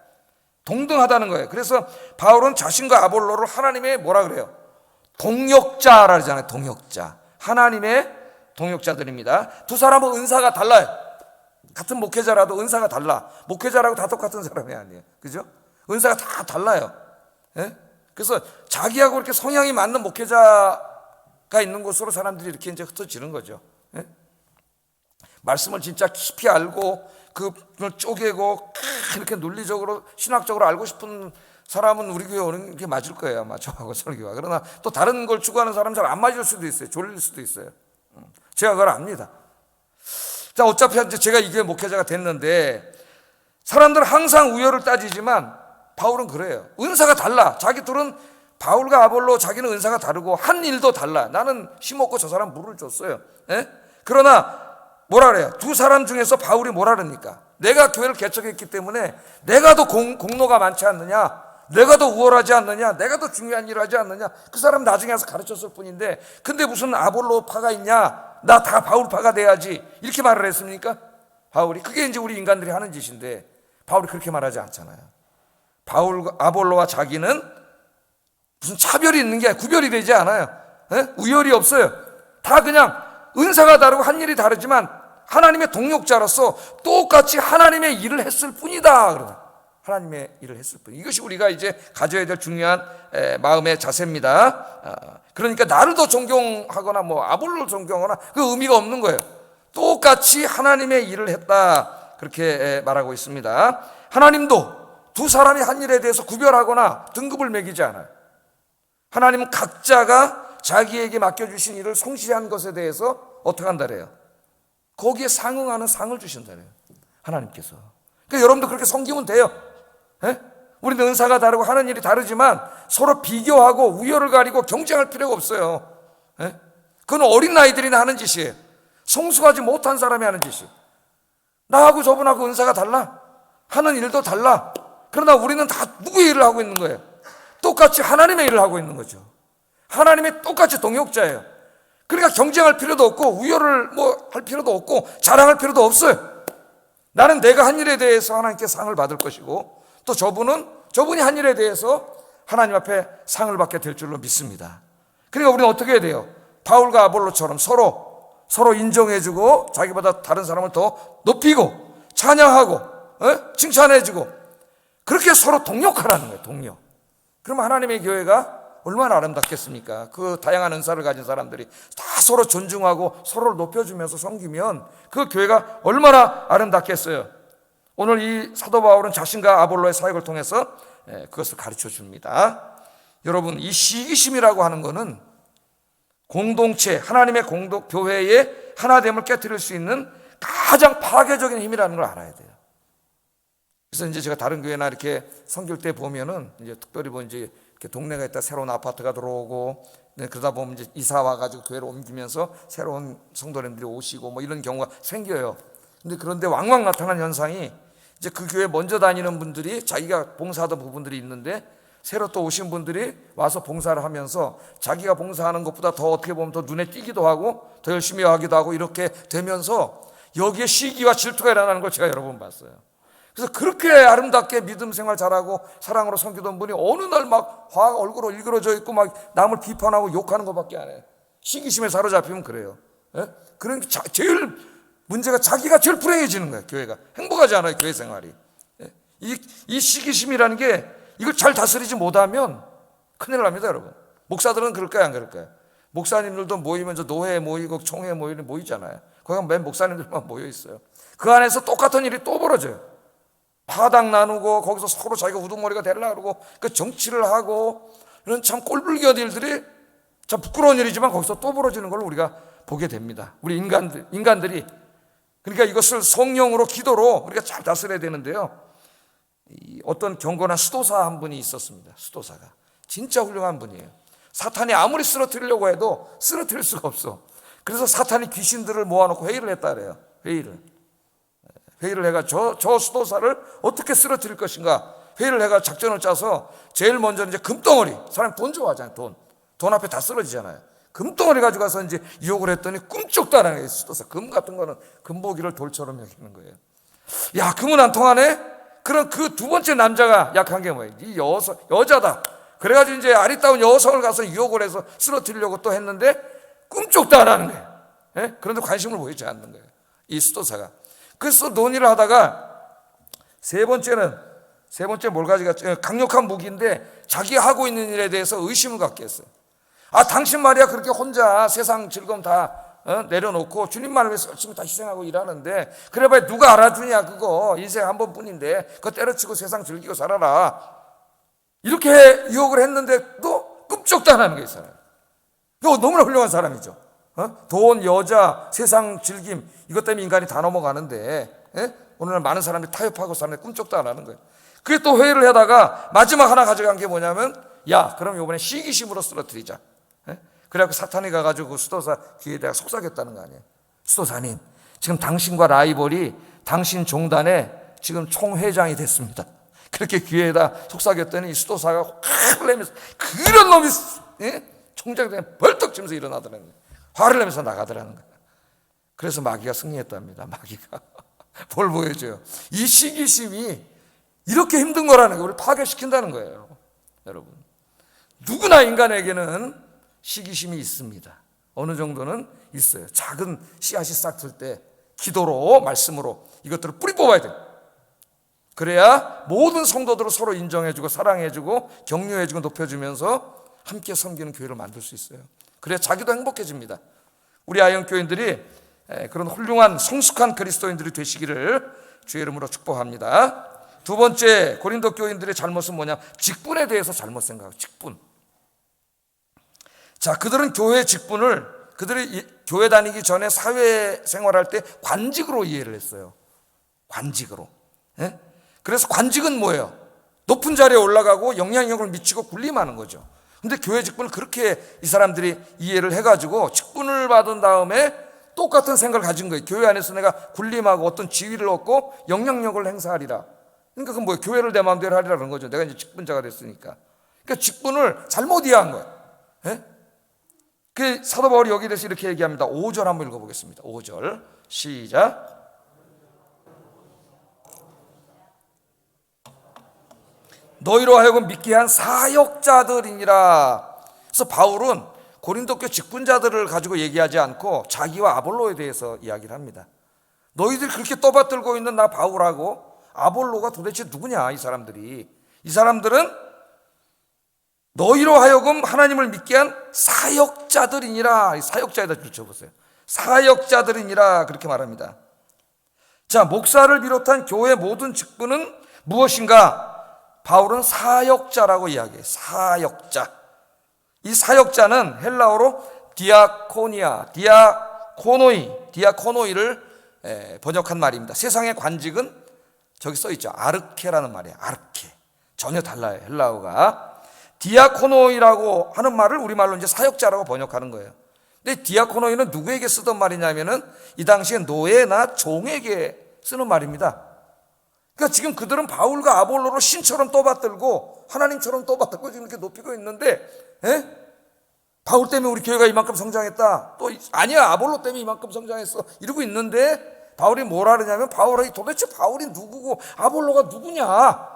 동등하다는 거예요. 그래서 바울은 자신과 아볼로를 하나님의 뭐라 그래요? 동역자라 그러잖아요. 동역자. 하나님의 동역자들입니다. 두 사람은 은사가 달라요. 같은 목회자라도 은사가 달라. 목회자라고 다 똑같은 사람이 아니에요. 그죠? 은사가 다 달라요. 예? 그래서 자기하고 이렇게 성향이 맞는 목회자가 있는 곳으로 사람들이 이렇게 이제 흩어지는 거죠. 예? 말씀을 진짜 깊이 알고 그걸 쪼개고 이렇게 논리적으로 신학적으로 알고 싶은 사람은 우리 교회 오는 게 맞을 거예요, 아마 저하고 설교가. 그러나 또 다른 걸 추구하는 사람은 잘 안 맞을 수도 있어요. 졸릴 수도 있어요. 제가 그걸 압니다. 자, 어차피 제가 이 교회 목회자가 됐는데 사람들은 항상 우열을 따지지만 바울은 그래요. 은사가 달라. 자기들은 바울과 아볼로 자기는 은사가 다르고 한 일도 달라. 나는 심었고 저 사람 물을 줬어요. 예? 그러나 뭐라 그래요? 두 사람 중에서 바울이 뭐라 그럽니까? 내가 교회를 개척했기 때문에 내가 더 공로가 많지 않느냐? 내가 더 우월하지 않느냐? 내가 더 중요한 일을 하지 않느냐? 그 사람 나중에 와서 가르쳤을 뿐인데 근데 무슨 아볼로 파가 있냐? 나 다 바울 파가 돼야지. 이렇게 말을 했습니까? 바울이. 그게 이제 우리 인간들이 하는 짓인데 바울이 그렇게 말하지 않잖아요. 아볼로와 자기는 무슨 차별이 있는 게 아니라 구별이 되지 않아요. 예? 우열이 없어요. 다 그냥 은사가 다르고 한 일이 다르지만 하나님의 동역자로서 똑같이 하나님의 일을 했을 뿐이다. 그러나 하나님의 일을 했을 뿐. 이것이 우리가 이제 가져야 될 중요한 마음의 자세입니다. 그러니까 나를 더 존경하거나 뭐 아볼로를 존경하거나 그 의미가 없는 거예요. 똑같이 하나님의 일을 했다. 그렇게 말하고 있습니다. 하나님도 두 사람이 한 일에 대해서 구별하거나 등급을 매기지 않아요. 하나님은 각자가 자기에게 맡겨주신 일을 성실한 것에 대해서 어떻게 한다래요? 거기에 상응하는 상을 주신다래요. 하나님께서. 그러니까 여러분도 그렇게 섬기면 돼요. 예? 우리는 은사가 다르고 하는 일이 다르지만 서로 비교하고 우열을 가리고 경쟁할 필요가 없어요. 예? 그건 어린 아이들이나 하는 짓이에요. 성숙하지 못한 사람이 하는 짓이에요. 나하고 저분하고 은사가 달라. 하는 일도 달라. 그러나 우리는 다 누구의 일을 하고 있는 거예요? 똑같이 하나님의 일을 하고 있는 거죠. 하나님의 똑같이 동역자예요. 그러니까 경쟁할 필요도 없고 우열을 뭐 할 필요도 없고 자랑할 필요도 없어요. 나는 내가 한 일에 대해서 하나님께 상을 받을 것이고 또 저분이 한 일에 대해서 하나님 앞에 상을 받게 될 줄로 믿습니다. 그러니까 우리는 어떻게 해야 돼요? 바울과 아볼로처럼 서로 인정해주고 자기보다 다른 사람을 더 높이고 찬양하고 칭찬해주고 그렇게 서로 동역하라는 거예요. 동역. 그러면 하나님의 교회가 얼마나 아름답겠습니까? 그 다양한 은사를 가진 사람들이 다 서로 존중하고 서로를 높여주면서 섬기면 그 교회가 얼마나 아름답겠어요. 오늘 이 사도 바울은 자신과 아볼로의 사역을 통해서 그것을 가르쳐 줍니다. 여러분, 이 시기심이라고 하는 것은 공동체, 하나님의 교회의 하나됨을 깨뜨릴 수 있는 가장 파괴적인 힘이라는 걸 알아야 돼요. 그래서 이제 제가 다른 교회나 이렇게 섬길 때 보면은 이제 특별히 뭐 이제 이렇게 동네가 있다 새로운 아파트가 들어오고 그러다 보면 이제 이사 와가지고 교회를 옮기면서 새로운 성도님들이 오시고 뭐 이런 경우가 생겨요. 근데 그런데 왕왕 나타난 현상이 이제 그 교회 먼저 다니는 분들이 자기가 봉사하던 부분들이 있는데 새로 또 오신 분들이 와서 봉사를 하면서 자기가 봉사하는 것보다 더 어떻게 보면 더 눈에 띄기도 하고 더 열심히 하기도 하고 이렇게 되면서 여기에 시기와 질투가 일어나는 걸 제가 여러 번 봤어요. 그래서 그렇게 아름답게 믿음 생활 잘하고 사랑으로 섬기던 분이 어느 날 막 화가 얼굴로 일그러져 있고 막 남을 비판하고 욕하는 것밖에 안 해요. 시기심에 사로잡히면 그래요. 예? 그런 게 제일 문제가 자기가 제일 불행해지는 거예요. 교회가 행복하지 않아요. 교회 생활이. 예? 이 시기심이라는 게 이걸 잘 다스리지 못하면 큰일 납니다, 여러분. 목사들은 그럴까요, 안 그럴까요? 목사님들도 모이면 저 노회 모이고 총회 모이잖아요. 거기 맨 목사님들만 모여 있어요. 그 안에서 똑같은 일이 또 벌어져요. 파당 나누고 거기서 서로 자기가 우두머리가 되려고 그러고 그 정치를 하고 이런 참 꼴불견 일들이 참 부끄러운 일이지만 거기서 또 벌어지는 걸 우리가 보게 됩니다. 우리 인간들이 그러니까 이것을 성령으로 기도로 우리가 잘 다스려야 되는데요. 어떤 경건한 수도사 한 분이 있었습니다. 수도사가 진짜 훌륭한 분이에요. 사탄이 아무리 쓰러뜨리려고 해도 쓰러뜨릴 수가 없어. 그래서 사탄이 귀신들을 모아놓고 회의를 했다 그래요. 회의를 해가 저 수도사를 어떻게 쓰러뜨릴 것인가 회의를 해가 작전을 짜서 제일 먼저 이제 금덩어리, 사람 돈 좋아하잖아요. 돈 앞에 다 쓰러지잖아요. 금덩어리 가져가서 이제 유혹을 했더니 꿈쩍도 안 하는 수도사. 금 같은 거는 금보기를 돌처럼 여기는 거예요. 야, 금은 안 통하네? 그럼 그 두 번째 남자가 약한 게 뭐예요? 이 여자다. 그래가지고 이제 아리따운 여성을 가서 유혹을 해서 쓰러뜨리려고 또 했는데 꿈쩍도 안 하는 거예요. 예? 그런데 관심을 보이지 않는 거예요. 이 수도사가. 그래서 논의를 하다가 세 번째 뭘 가져갔죠? 강력한 무기인데 자기가 하고 있는 일에 대해서 의심을 갖게 했어요. 아, 당신 말이야 그렇게 혼자 세상 즐거움 다 내려놓고 주님만을 위해서 열심히 다 희생하고 일하는데 그래봐야 누가 알아주냐. 그거 인생 한 번뿐인데 그거 때려치고 세상 즐기고 살아라. 이렇게 유혹을 했는데도 꿈쩍도 안 하는 게 있어요. 이거 너무나 훌륭한 사람이죠. 돈, 여자, 세상 즐김 이것 때문에 인간이 다 넘어가는데 오늘날 많은 사람들이 타협하고 사는데 꿈쩍도 안 하는 거예요. 그게 또 회의를 하다가 마지막 하나 가져간 게 뭐냐면 야, 그럼 이번에 시기심으로 쓰러뜨리자. 그래갖고 사탄이 가가지고 수도사 귀에다가 속삭였다는 거 아니에요. 수도사님, 지금 당신과 라이벌이 당신 종단에 지금 총회장이 됐습니다. 그렇게 귀에다 속삭였더니 수도사가 화를 내면서 그런 놈이 총장이 되면 벌떡 치면서 일어나더라는 거예요. 화를 내면서 나가더라는 거예요. 그래서 마귀가 승리했답니다. 마귀가 뭘 보여줘요? 이 시기심이 이렇게 힘든 거라는 거, 우리를 파괴시킨다는 거예요. 여러분, 누구나 인간에게는 시기심이 있습니다. 어느 정도는 있어요. 작은 씨앗이 싹 들 때 기도로 말씀으로 이것들을 뿌리 뽑아야 돼요. 그래야 모든 성도들을 서로 인정해주고 사랑해주고 격려해주고 높여주면서 함께 섬기는 교회를 만들 수 있어요. 그래야 자기도 행복해집니다. 우리 아영교인들이 그런 훌륭한 성숙한 그리스도인들이 되시기를 주의 이름으로 축복합니다. 두 번째, 고린도 교인들의 잘못은 뭐냐? 직분에 대해서 잘못 생각하고 직분. 자, 그들은 교회 직분을 그들이 교회 다니기 전에 사회 생활할 때 관직으로 이해를 했어요. 관직으로. 그래서 관직은 뭐예요? 높은 자리에 올라가고 영향력을 미치고 군림하는 거죠. 근데 교회 직분을 그렇게 이 사람들이 이해를 해가지고 직분을 받은 다음에 똑같은 생각을 가진 거예요. 교회 안에서 내가 군림하고 어떤 지위를 얻고 영향력을 행사하리라. 그러니까 그건 뭐예요? 교회를 내 마음대로 하리라는 거죠. 내가 이제 직분자가 됐으니까. 그러니까 직분을 잘못 이해한 거예요. 그 사도 바울이 여기에 대해서 이렇게 얘기합니다. 5절 한번 읽어보겠습니다. 5절 시작. 너희로 하여금 믿게 한 사역자들이니라. 그래서 바울은 고린도교 직분자들을 가지고 얘기하지 않고 자기와 아볼로에 대해서 이야기를 합니다. 너희들이 그렇게 떠받들고 있는 나 바울하고 아볼로가 도대체 누구냐? 이 사람들은 너희로 하여금 하나님을 믿게 한 사역자들이니라. 사역자에다 붙여보세요. 사역자들이니라 그렇게 말합니다. 자, 목사를 비롯한 교회 모든 직분은 무엇인가? 바울은 사역자라고 이야기해요. 사역자. 이 사역자는 헬라어로 디아코노이를 번역한 말입니다. 세상의 관직은 저기 써 있죠. 아르케라는 말이에요. 아르케. 전혀 달라요. 헬라어가. 디아코노이라고 하는 말을 우리말로 이제 사역자라고 번역하는 거예요. 근데 디아코노이는 누구에게 쓰던 말이냐면은 이 당시에 노예나 종에게 쓰는 말입니다. 그러니까 지금 그들은 바울과 아볼로를 신처럼 떠받들고 하나님처럼 떠받들고 지금 이렇게 높이고 있는데, 바울 때문에 우리 교회가 이만큼 성장했다. 또 아니야, 아볼로 때문에 이만큼 성장했어. 이러고 있는데 바울이 뭐라 그러냐면, 도대체 바울이 누구고 아볼로가 누구냐?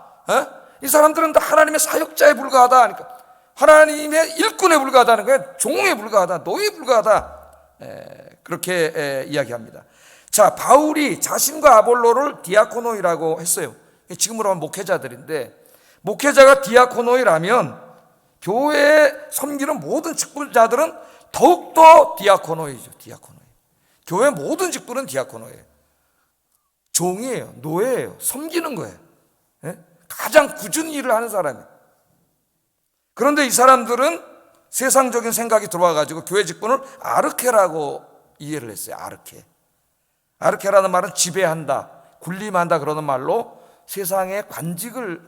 이 사람들은 다 하나님의 사역자에 불과하다. 그러니까 하나님의 일꾼에 불과하다는 거예요. 종에 불과하다, 노예에 불과하다. 그렇게 이야기합니다. 자, 바울이 자신과 아볼로를 디아코노이라고 했어요. 지금으로 하면 목회자들인데, 목회자가 디아코노이라면 교회에 섬기는 모든 직분자들은 더욱더 디아코노이죠. 디아코노이. 교회 모든 직분은 디아코노이에요. 종이에요. 노예예요. 섬기는 거예요. 가장 굳은 일을 하는 사람이에요. 그런데 이 사람들은 세상적인 생각이 들어와가지고 교회 직분을 아르케라고 이해를 했어요. 아르케. 아르케라는 말은 지배한다, 군림한다 그러는 말로 세상의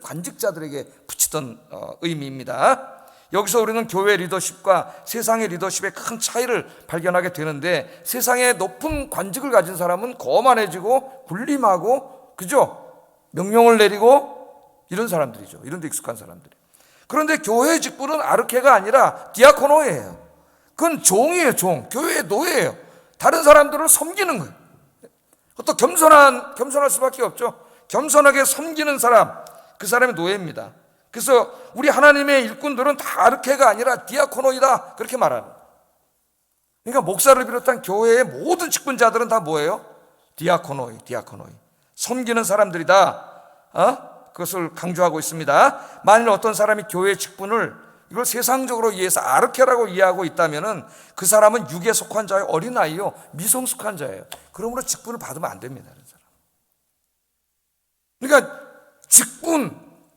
관직자들에게 붙이던 의미입니다. 여기서 우리는 교회 리더십과 세상의 리더십의 큰 차이를 발견하게 되는데, 세상의 높은 관직을 가진 사람은 거만해지고 군림하고, 그죠? 명령을 내리고 이런 사람들이죠. 이런 데 익숙한 사람들이. 그런데 교회 직분은 아르케가 아니라 디아코노예요. 그건 종이에요. 종. 교회의 노예예요. 다른 사람들을 섬기는 거예요. 또 겸손할 수밖에 없죠. 겸손하게 섬기는 사람, 그 사람이 노예입니다. 그래서 우리 하나님의 일꾼들은 다 아르케가 아니라 디아코노이다, 그렇게 말하는. 그러니까 목사를 비롯한 교회의 모든 직분자들은 다 뭐예요? 디아코노이. 섬기는 사람들이다. 그것을 강조하고 있습니다. 만일 어떤 사람이 교회의 직분을 이걸 세상적으로 이해해서 아르케라고 이해하고 있다면은 그 사람은 육에 속한 자요, 어린아이요, 미성숙한 자예요. 그러므로 직분을 받으면 안 됩니다. 그러니까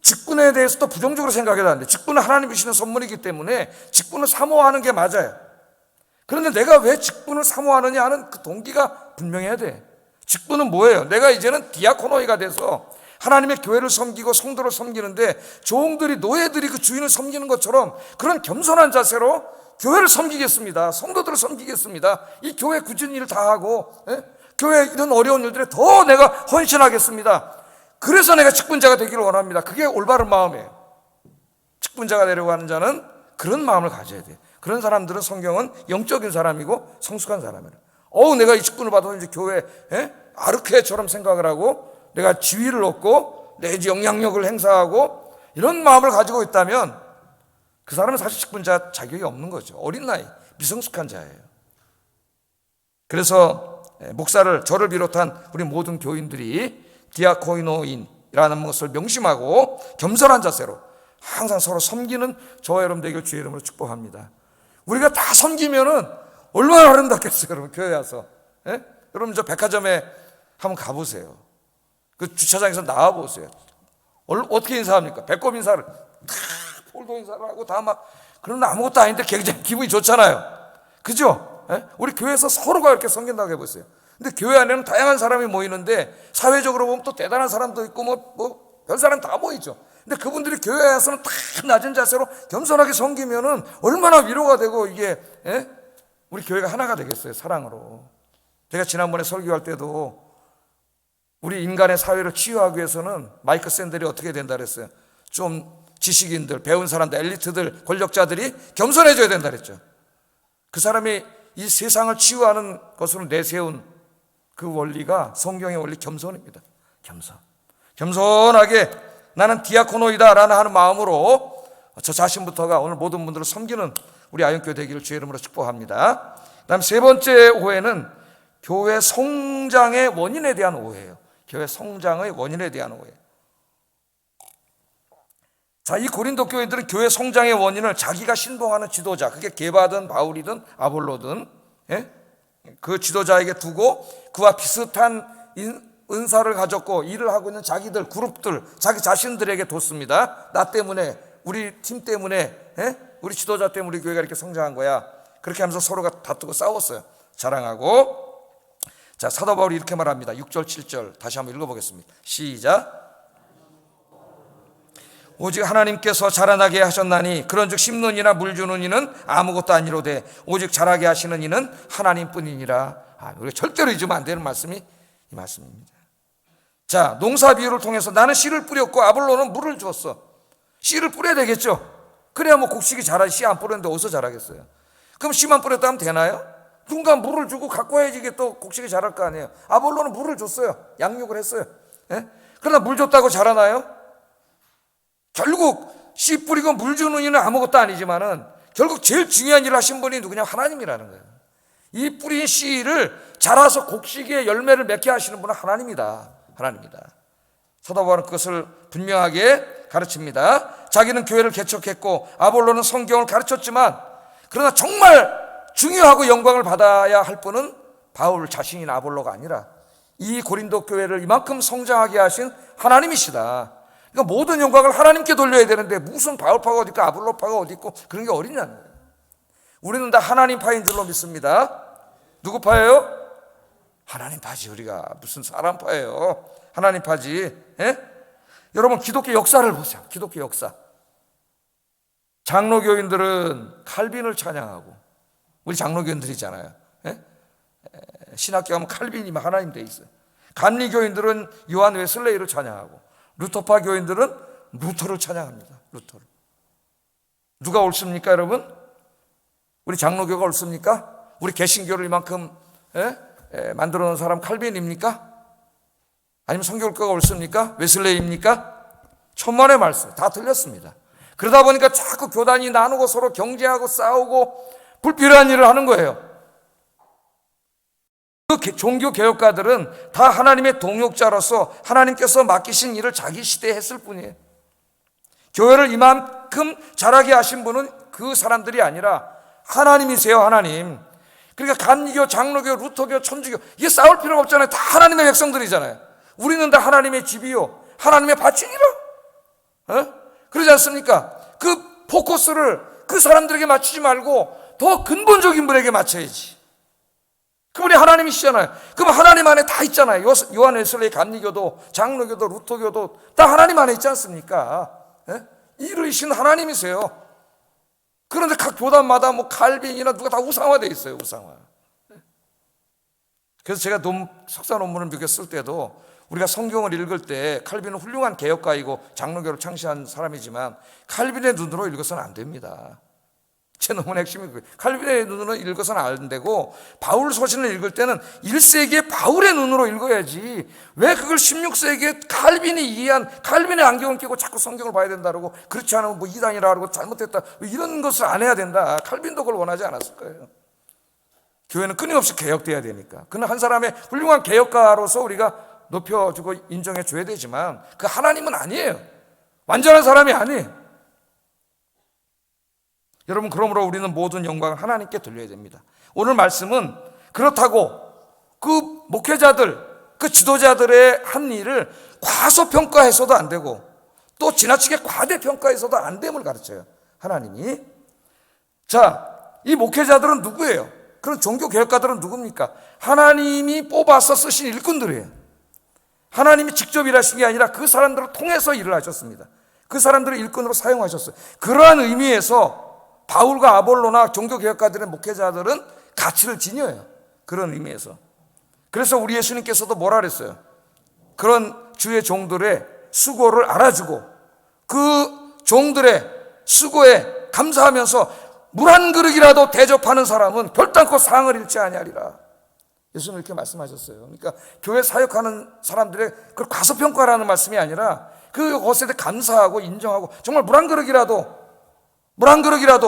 직분에 대해서도 부정적으로 생각해도 안 돼. 직분은 하나님이 주시는 선물이기 때문에 직분을 사모하는 게 맞아요. 그런데 내가 왜 직분을 사모하느냐 하는 그 동기가 분명해야 돼. 직분은 뭐예요? 내가 이제는 디아코노이가 돼서 하나님의 교회를 섬기고 성도를 섬기는데, 종들이, 노예들이 그 주인을 섬기는 것처럼 그런 겸손한 자세로 교회를 섬기겠습니다. 성도들을 섬기겠습니다. 이 교회 굳은 일을 다 하고, 교회 이런 어려운 일들에 더 내가 헌신하겠습니다. 그래서 내가 직분자가 되기를 원합니다. 그게 올바른 마음이에요. 직분자가 되려고 하는 자는 그런 마음을 가져야 돼요. 그런 사람들은 성경은 영적인 사람이고 성숙한 사람이에요. 내가 이 직분을 받아서 이제 교회 아르케처럼 생각을 하고 내가 지위를 얻고 내 영향력을 행사하고 이런 마음을 가지고 있다면 그 사람은 사실 직분자 자격이 없는 거죠. 어린 나이, 미성숙한 자예요. 그래서 저를 비롯한 우리 모든 교인들이 디아코노인이라는 것을 명심하고 겸손한 자세로 항상 서로 섬기는 저와 여러분 되길 주의 이름으로 축복합니다. 우리가 다 섬기면은 얼마나 아름답겠어요, 여러분. 교회 와서. 여러분 저 백화점에 한번 가보세요. 그 주차장에서 나와보세요. 어떻게 인사합니까? 배꼽 인사를 폴도 인사를 하고 다 막, 그런 아무것도 아닌데 굉장히 기분이 좋잖아요. 그죠? 우리 교회에서 서로가 이렇게 섬긴다고 해보세요. 근데 교회 안에는 다양한 사람이 모이는데 사회적으로 보면 또 대단한 사람도 있고 별 사람 다 모이죠. 근데 그분들이 교회에 와서는 다 낮은 자세로 겸손하게 섬기면은 얼마나 위로가 되고 이게 우리 교회가 하나가 되겠어요. 사랑으로. 제가 지난번에 설교할 때도 우리 인간의 사회를 치유하기 위해서는 마이크 샌들이 어떻게 된다 그랬어요. 좀 지식인들, 배운 사람들, 엘리트들, 권력자들이 겸손해져야 된다 그랬죠. 그 사람이 이 세상을 치유하는 것으로 내세운 그 원리가 성경의 원리 겸손입니다. 겸손하게 나는 디아코노이다 라는 하는 마음으로 저 자신부터가 오늘 모든 분들을 섬기는 우리 아영교회 되기를 주의 이름으로 축복합니다. 다음 세 번째 오해는 교회 성장의 원인에 대한 오해예요. 교회 성장의 원인에 대한 오해. 자, 이 고린도 교회들은 교회 성장의 원인을 자기가 신봉하는 지도자, 그게 게바든 바울이든 아볼로든 그 지도자에게 두고 그와 비슷한 은사를 가졌고 일을 하고 있는 자기들 그룹들 자기 자신들에게 뒀습니다. 나 때문에, 우리 팀 때문에, 우리 지도자 때문에 우리 교회가 이렇게 성장한 거야. 그렇게 하면서 서로가 다투고 싸웠어요. 자랑하고. 자, 사도 바울이 이렇게 말합니다. 6절 7절 다시 한번 읽어보겠습니다. 시작. 오직 하나님께서 자라나게 하셨나니 그런즉 심는 이나 물 주는 이는 아무것도 아니로되 오직 자라게 하시는 이는 하나님뿐이니라. 우리가 절대로 잊으면 안 되는 말씀이 이 말씀입니다. 자, 농사 비유를 통해서 나는 씨를 뿌렸고 아볼로는 물을 주었어. 씨를 뿌려야 되겠죠. 그래야 뭐 곡식이 자라지. 씨 안 뿌렸는데 어디서 자라겠어요? 그럼 씨만 뿌렸다 하면 되나요? 누군가 물을 주고 갖고 와야지 이게 또 곡식이 자랄 거 아니에요. 아볼로는 물을 줬어요. 양육을 했어요. 그러나 물 줬다고 자라나요? 결국 씨 뿌리고 물 주는 이는 아무것도 아니지만은 결국 제일 중요한 일을 하신 분이 누구냐? 하나님이라는 거예요. 이 뿌린 씨를 자라서 곡식의 열매를 맺게 하시는 분은 하나님이다. 하나님이다. 사도 바울은 그것을 분명하게 가르칩니다. 자기는 교회를 개척했고 아볼로는 성경을 가르쳤지만 그러나 정말 중요하고 영광을 받아야 할 분은 바울 자신인 아볼로가 아니라 이 고린도 교회를 이만큼 성장하게 하신 하나님이시다. 그러니까 모든 영광을 하나님께 돌려야 되는데 무슨 바울파가 어디 있고 아볼로파가 어디 있고 그런 게 어딨냐는 거예요. 우리는 다 하나님 파인 줄로 믿습니다. 누구 파예요? 하나님 파지. 우리가 무슨 사람 파예요. 하나님 파지. 여러분 기독교 역사를 보세요. 기독교 역사. 장로교인들은 칼빈을 찬양하고, 우리 장로교인들이잖아요. 신학교 가면 칼빈이 하나님 돼 있어요. 감리교인들은 요한 웨슬레이를 찬양하고, 루터파 교인들은 루터를 찬양합니다. 루터를. 누가 옳습니까, 여러분? 우리 장로교가 옳습니까? 우리 개신교를 이만큼 만들어 놓은 사람 칼빈입니까? 아니면 성결교가 옳습니까? 웨슬레이입니까? 천만의 말씀 다 틀렸습니다. 그러다 보니까 자꾸 교단이 나누고 서로 경쟁하고 싸우고 불필요한 일을 하는 거예요. 그 종교 개혁가들은 다 하나님의 동역자로서 하나님께서 맡기신 일을 자기 시대에 했을 뿐이에요. 교회를 이만큼 자라게 하신 분은 그 사람들이 아니라 하나님이세요. 하나님. 그러니까 감리교, 장로교, 루터교, 천주교 이게 싸울 필요가 없잖아요. 다 하나님의 백성들이잖아요. 우리는 다 하나님의 집이요 하나님의 밭이니라. 그러지 않습니까? 그 포커스를 그 사람들에게 맞추지 말고 더 근본적인 분에게 맞춰야지. 그분이 하나님이시잖아요. 그럼 하나님 안에 다 있잖아요. 요한 웨슬레이 감리교도 장로교도 루터교도 다 하나님 안에 있지 않습니까? 이르신 하나님이세요. 그런데 각 교단마다 뭐 칼빈이나 누가 다 우상화되어 있어요. 우상화. 그래서 제가 석사 논문을 몇 개 쓸 때도 우리가 성경을 읽을 때 칼빈은 훌륭한 개혁가이고 장로교를 창시한 사람이지만 칼빈의 눈으로 읽어서는 안 됩니다. 제 논문의 핵심이 그거예요. 칼빈의 눈으로 읽어서는 안 되고 바울 서신을 읽을 때는 1세기의 바울의 눈으로 읽어야지 왜 그걸 16세기에 칼빈이 이해한 칼빈의 안경을 끼고 자꾸 성경을 봐야 된다고 그렇지 않으면 뭐 이단이라 그러고 잘못했다 이런 것을 안 해야 된다. 칼빈도 그걸 원하지 않았을 거예요. 교회는 끊임없이 개혁돼야 되니까. 그는 한 사람의 훌륭한 개혁가로서 우리가 높여주고 인정해 줘야 되지만 그 하나님은 아니에요. 완전한 사람이 아니에요. 여러분 그러므로 우리는 모든 영광을 하나님께 돌려야 됩니다. 오늘 말씀은 그렇다고 그 목회자들 그 지도자들의 한 일을 과소평가해서도 안 되고 또 지나치게 과대평가해서도 안 됨을 가르쳐요. 하나님이. 자, 이 목회자들은 누구예요? 그런 종교개혁가들은 누굽니까? 하나님이 뽑아서 쓰신 일꾼들이에요. 하나님이 직접 일하신 게 아니라 그 사람들을 통해서 일을 하셨습니다. 그 사람들을 일꾼으로 사용하셨어요. 그러한 의미에서 바울과 아볼로나 종교개혁가들의 목회자들은 가치를 지녀요. 그런 의미에서. 그래서 우리 예수님께서도 뭐라 그랬어요? 그런 주의 종들의 수고를 알아주고 그 종들의 수고에 감사하면서 물 한 그릇이라도 대접하는 사람은 결단코 상을 잃지 아니하리라. 예수님 이렇게 말씀하셨어요. 그러니까 교회 사역하는 사람들의 그걸 과소평가라는 말씀이 아니라 그것에 대해 감사하고 인정하고 정말 물 한 그릇이라도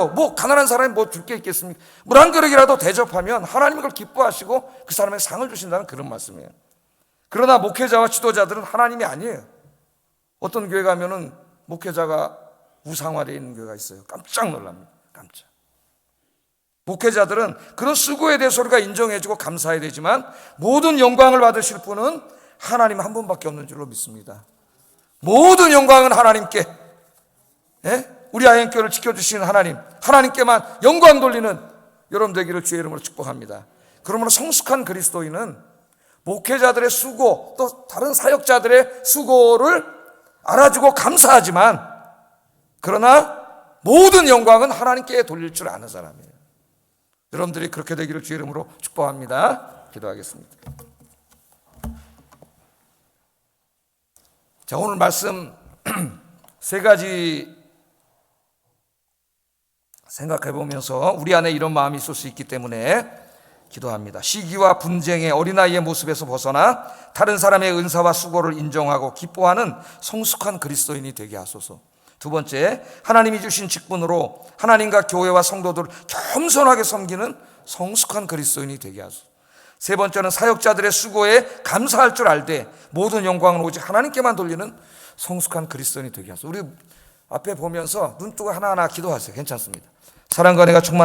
뭐 가난한 사람이 뭐 줄 게 있겠습니까? 물 한 그릇이라도 대접하면 하나님이 그걸 기뻐하시고 그 사람에게 상을 주신다는 그런 말씀이에요. 그러나 목회자와 지도자들은 하나님이 아니에요. 어떤 교회 가면은 목회자가 우상화되어 있는 교회가 있어요. 깜짝 놀랍니다. 깜짝. 목회자들은 그런 수고에 대해서 우리가 인정해주고 감사해야 되지만 모든 영광을 받으실 분은 하나님 한 분밖에 없는 줄로 믿습니다. 모든 영광은 하나님께, 우리 아이엠교회를 지켜주시는 하나님께만 영광 돌리는 여러분 되기를 주의 이름으로 축복합니다. 그러므로 성숙한 그리스도인은 목회자들의 수고, 또 다른 사역자들의 수고를 알아주고 감사하지만, 그러나 모든 영광은 하나님께 돌릴 줄 아는 사람이에요. 여러분들이 그렇게 되기를 주의 이름으로 축복합니다. 기도하겠습니다. 자, 오늘 말씀 세 가지 생각해 보면서 우리 안에 이런 마음이 있을 수 있기 때문에 기도합니다. 시기와 분쟁의 어린아이의 모습에서 벗어나 다른 사람의 은사와 수고를 인정하고 기뻐하는 성숙한 그리스도인이 되게 하소서. 두 번째, 하나님이 주신 직분으로 하나님과 교회와 성도들을 겸손하게 섬기는 성숙한 그리스도인이 되게 하소서. 세 번째는 사역자들의 수고에 감사할 줄 알되 모든 영광은 오직 하나님께만 돌리는 성숙한 그리스도인이 되게 하소서. 우리 앞에 보면서 눈 뜨고 하나하나 기도하세요. 괜찮습니다. 사랑과 은혜가 충만